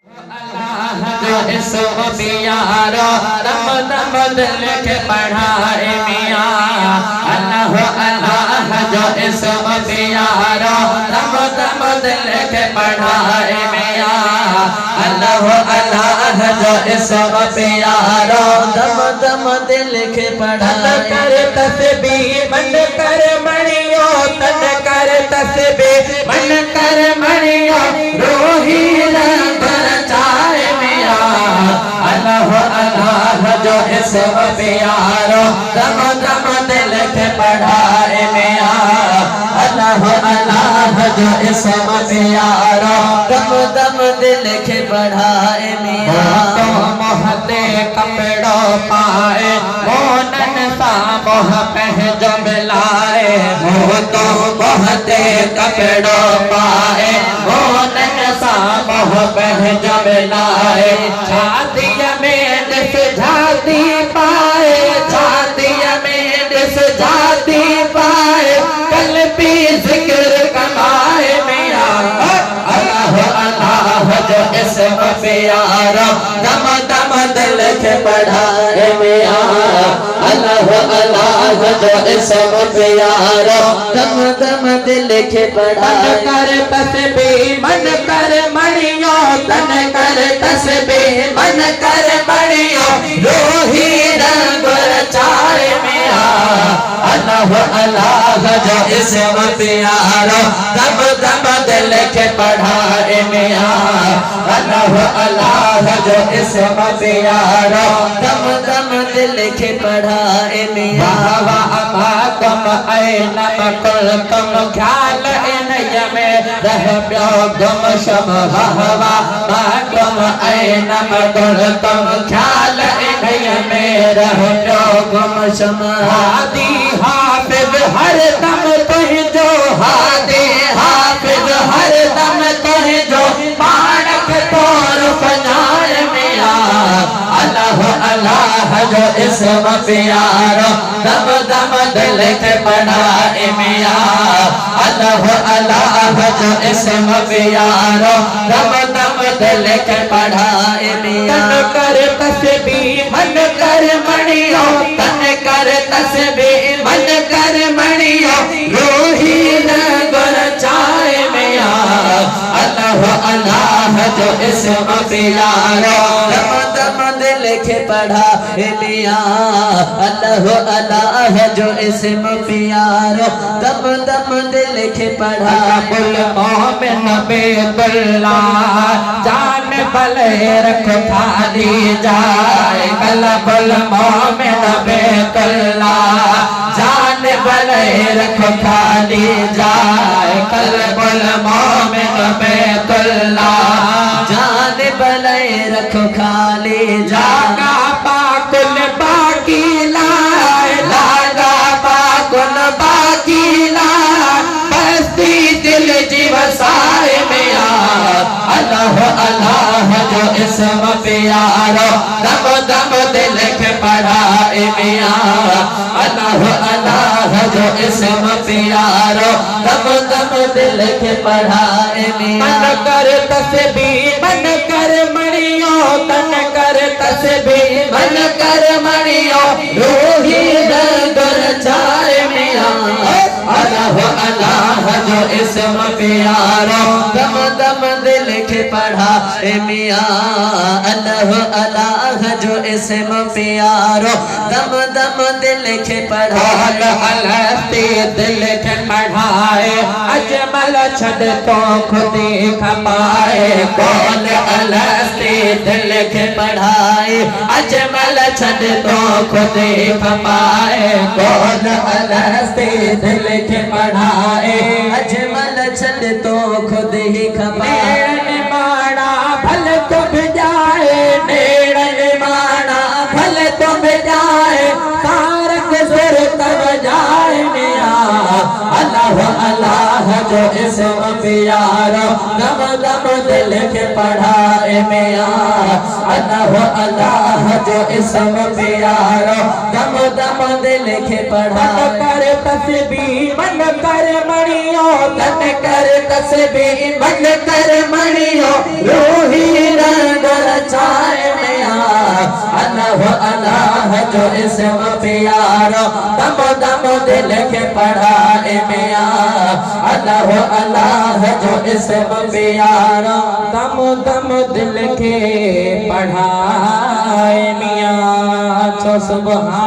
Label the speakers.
Speaker 1: जो इसको प्यारा दम दम दिल के बढ़ाए मियाँ अल्लाह अल्लाह जो इसको प्यारा दम दम दिल के बढ़ाए मियाँ अल्लाह अल्लाह जो इसको प्यारा दम दम दिल के बढ़ाए कर तस्बीह मन कर मणियो तन कर तस्बीह मन कर मणियो रोही अल्लाह अल्लाह जो इसको प्यारो दम दम दिल के बढ़ाए मियाँ अल्लाह अल्लाह जो इसको प्यारो दम दम दिल के बढ़ाए मियाँ तो मोहते कपड़ों पाए मोनन सा मोह पह जो मिलाए वो तो मोहते कपड़ों पाए मोनन सा मोह पह जो मिलाए छाती में दिस जाती पाए छाती में दिस जाती पाए कल भी जिक्र कमाए मियाँ अल्लाह अल्लाह जो इसको प्यारा दम दम दिल के बढ़ाए मियाँ अल्लाह अल्लाह जो इसको प्यारा दम दम दिल के बढ़ाए कर तस्बीह मन कर मणियो तन कर तस्बीह मन कर मणियो रोही रंग रचाए मियाँ अल्लाह अल्लाह जो इसको प्यारा दम दम दिल के बढ़ाए मियाँ अल्लाह अल्लाह जो इसको प्यारा दम दम दिल के बढ़ाए मियाँ वाह तुम ऐनम कुल तुम ख्याल में रह प्यो गुम शम हवा तुम ऐनम कुल तुम ख्याल में रह प्यो गुम शम हादी हाफिज हर दम तुह जो हादी हाफिज हर दम तुह जो मानक तोर फनाए मियाँ अल्लाह अल्लाह जो इसको प्यारा दम दम दिल के बढ़ाए मियाँ अल्लाह अल्लाह जो इसको प्यारा दम दम दिल के बढ़ाए मियाँ तन कर तस्बीह मन कर मणियो तन कर तस्बीह मन कर मणियो रोही रंग रचाए मियाँ अल्लाह अल्लाह जो इसको प्यारा दम दम दिल के बढ़ाए मियाँ अल्लाह अल्लाह जो इसको प्यारा दम दम दिल के बढ़ाए मोमिन बेदुल्लाह जान भले रख खाली जाए कलबुल मोमिन बेदुल्लाह जान भले रख खाली जाए कलबुल मोमिन बेदुल्लाह जान भले रख खाली जागा पाकुल बाकी लाए लागा पाकुल बाकी लाए बस्ती दिल जीवसाए मियाँ अल्लाह अल्लाह जो इसको प्यारा दम दम दिल के बढ़ाए मियाँ अल्लाह अल्लाह जो इसको प्यारा दम दम दिल के बढ़ाए मियाँ मन कर तस्बीह मन कर मणियो तन कर तस्बीह मन कर मणियो रोही रंग रचाए मियाँ अल्लाह अल्लाह जो इसको प्यारा दम दम दिल के बढ़ाए मियाँ अल्लाह अल्लाह जो इसको प्यारा दम दम दिल के बढ़ाए अलस्ती दिल के बढ़ाए अजमल छड़ तो खुदी खपाए कौन अलस्ती दिल के बढ़ाए अजमल छड़ तो खुदी खपाए कौन अलस्ती दिल के बढ़ाए अजमल छड़ तो खुद ही खपाए माड़ा भल तुम जाए नेड़े माड़ा भल तुम जाए कारक सुर तब जाए मियाँ अल्लाह अल्लाह जो इसको प्यारा दम दम दिल के बढ़ाए मियाँ अल्लाह अल्लाह जो इसको प्यारा दम दम दिल के बढ़ाए कर तस्बीह मन कर मणियो तन कर तस्बीह मन कर मणियो रोही रंग जो इसम प्यारा दम दम दिल के पढ़ाए मियाँ अल्लाह अल्लाह जो इसम प्यारा दम दम दिल के पढ़ाए मियाँ। सुबह